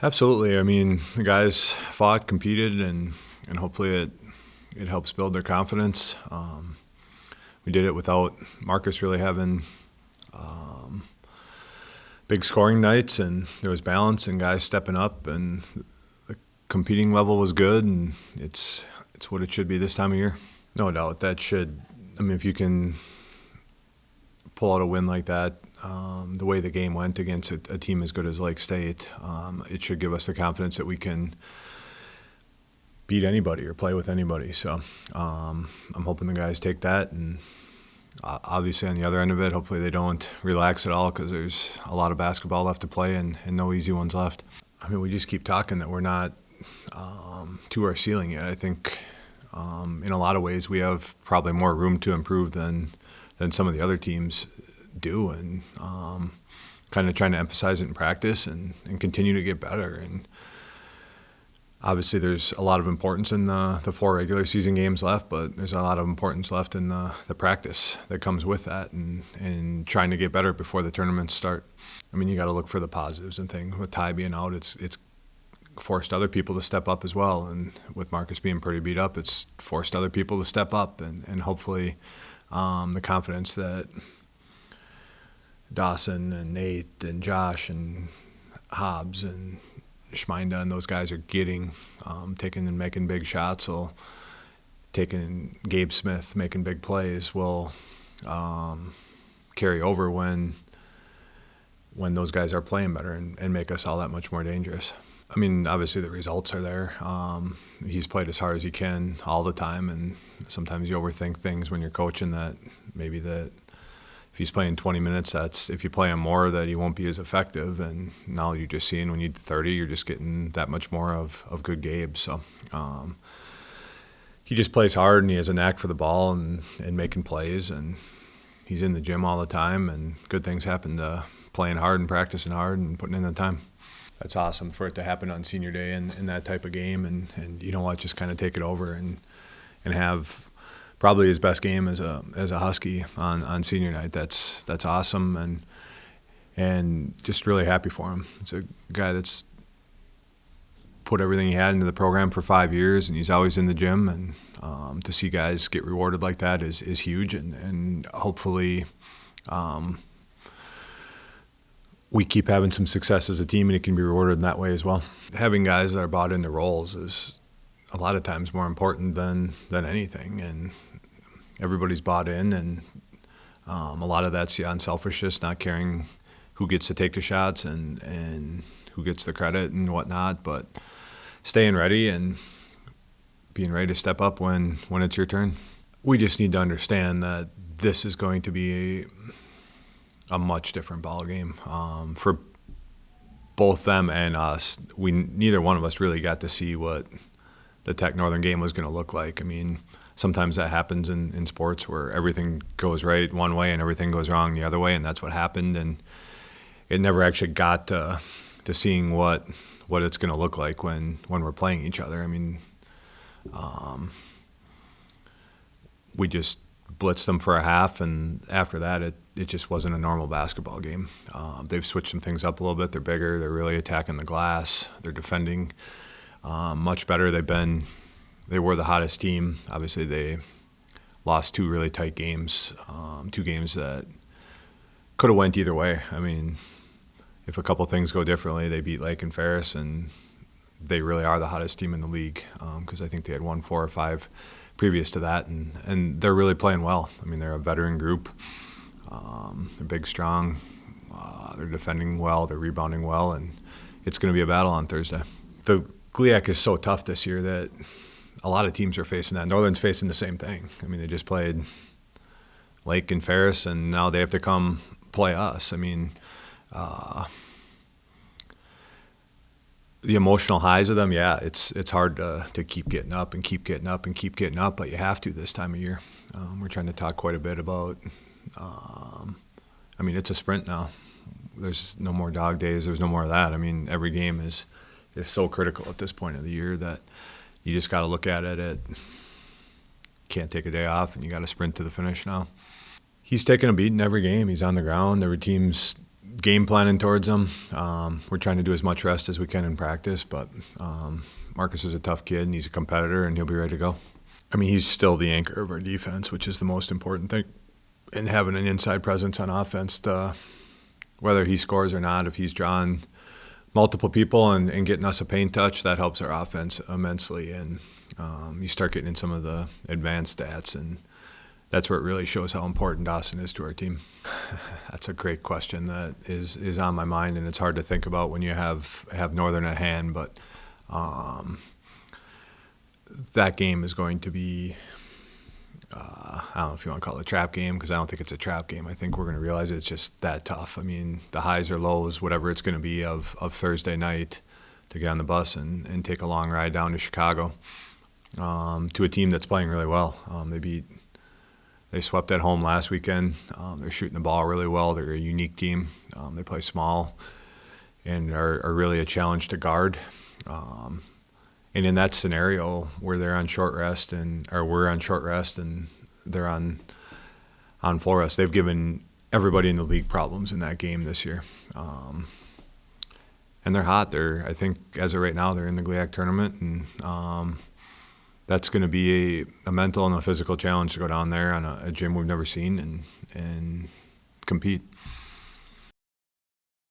Absolutely. I mean, the guys fought, competed, and hopefully it helps build their confidence. We did it without Marcus really having big scoring nights, and there was balance and guys stepping up, and the competing level was good, and it's what it should be this time of year. No doubt that should. I mean, if you can pull out a win like that, the way the game went against a team as good as Lake State, it should give us the confidence that we can beat anybody or play with anybody. So I'm hoping the guys take that, and obviously on the other end of it, hopefully they don't relax at all, because there's a lot of basketball left to play and no easy ones left. I mean, we just keep talking that we're not to our ceiling yet. I think in a lot of ways we have probably more room to improve than some of the other teams do, and kind of trying to emphasize it in practice and continue to get better. And obviously there's a lot of importance in the 4 regular season games left, but there's a lot of importance left in the practice that comes with that, and trying to get better before the tournaments start. I mean, you got to look for the positives and things. With Ty being out, it's forced other people to step up as well, and with Marcus being pretty beat up, it's forced other people to step up, and hopefully the confidence that Dawson and Nate and Josh and Hobbs and Schminda and those guys are getting, taking and making big shots, will taking Gabe Smith making big plays will carry over when those guys are playing better, and make us all that much more dangerous. I mean, obviously the results are there. He's played as hard as he can all the time, and sometimes you overthink things when you're coaching, that maybe that if he's playing 20 minutes, that's if you play him more, that he won't be as effective. And now you're just seeing when you do 30, you're just getting that much more of good Gabe. So he just plays hard, and he has a knack for the ball and making plays, and he's in the gym all the time, and good things happen to playing hard and practicing hard and putting in the time. That's awesome for it to happen on senior day in that type of game, and you know what, just kind of take it over and have probably his best game as a Husky on senior night. That's awesome, and just really happy for him. It's a guy that's put everything he had into the program for 5 years, and he's always in the gym, and to see guys get rewarded like that is huge, and hopefully we keep having some success as a team, and it can be rewarded in that way as well. Having guys that are bought into roles is a lot of times more important than anything, and everybody's bought in, and a lot of that's the unselfishness, not caring who gets to take the shots and who gets the credit and whatnot, but staying ready and being ready to step up when it's your turn. We just need to understand that this is going to be a much different ball game for both them and us. Neither one of us really got to see what the Tech Northern game was going to look like. I mean, sometimes that happens in sports where everything goes right one way and everything goes wrong the other way, and that's what happened. And it never actually got to seeing what it's going to look like when we're playing each other. I mean, we just blitzed them for a half, and after that it just wasn't a normal basketball game. They've switched some things up a little bit. They're bigger. They're really attacking the glass. They're defending much better. They were the hottest team. Obviously they lost 2 really tight games, 2 games that could have went either way. I mean, if a couple things go differently, they beat Lake and Ferris, and they really are the hottest team in the league, because I think they had won 4 or 5 previous to that, and they're really playing well. I mean, they're a veteran group. They're big, strong. They're defending well. They're rebounding well, and it's going to be a battle on Thursday. The GLIAC is so tough this year that a lot of teams are facing that. Northern's facing the same thing. I mean, they just played Lake and Ferris, and now they have to come play us. I mean, the emotional highs of them, yeah, it's hard to keep getting up and keep getting up and keep getting up, but you have to this time of year. We're trying to talk quite a bit about, I mean, it's a sprint now. There's no more dog days. There's no more of that. I mean, every game is so critical at this point of the year that you just got to look at it can't take a day off, and you got to sprint to the finish now. He's taking a beating every game. He's on the ground. Every team's game planning towards him. We're trying to do as much rest as we can in practice, but Marcus is a tough kid, and he's a competitor, and he'll be ready to go. I mean, he's still the anchor of our defense, which is the most important thing. And having an inside presence on offense, whether he scores or not, if he's drawing multiple people and getting us a paint touch, that helps our offense immensely. And you start getting in some of the advanced stats, and that's where it really shows how important Dawson is to our team. That's a great question that is on my mind, and it's hard to think about when you have Northern at hand. But that game is going to be, I don't know if you want to call it a trap game, because I don't think it's a trap game. I think we're going to realize it's just that tough. I mean, the highs or lows, whatever it's going to be of Thursday night, to get on the bus and take a long ride down to Chicago to a team that's playing really well. They swept at home last weekend. They're shooting the ball really well. They're a unique team. They play small and are really a challenge to guard. And in that scenario where they're on short rest we're on short rest and they're on full rest, they've given everybody in the league problems in that game this year. And they're hot. I think as of right now, they're in the GLIAC tournament, and that's going to be a mental and a physical challenge to go down there on a gym we've never seen and compete.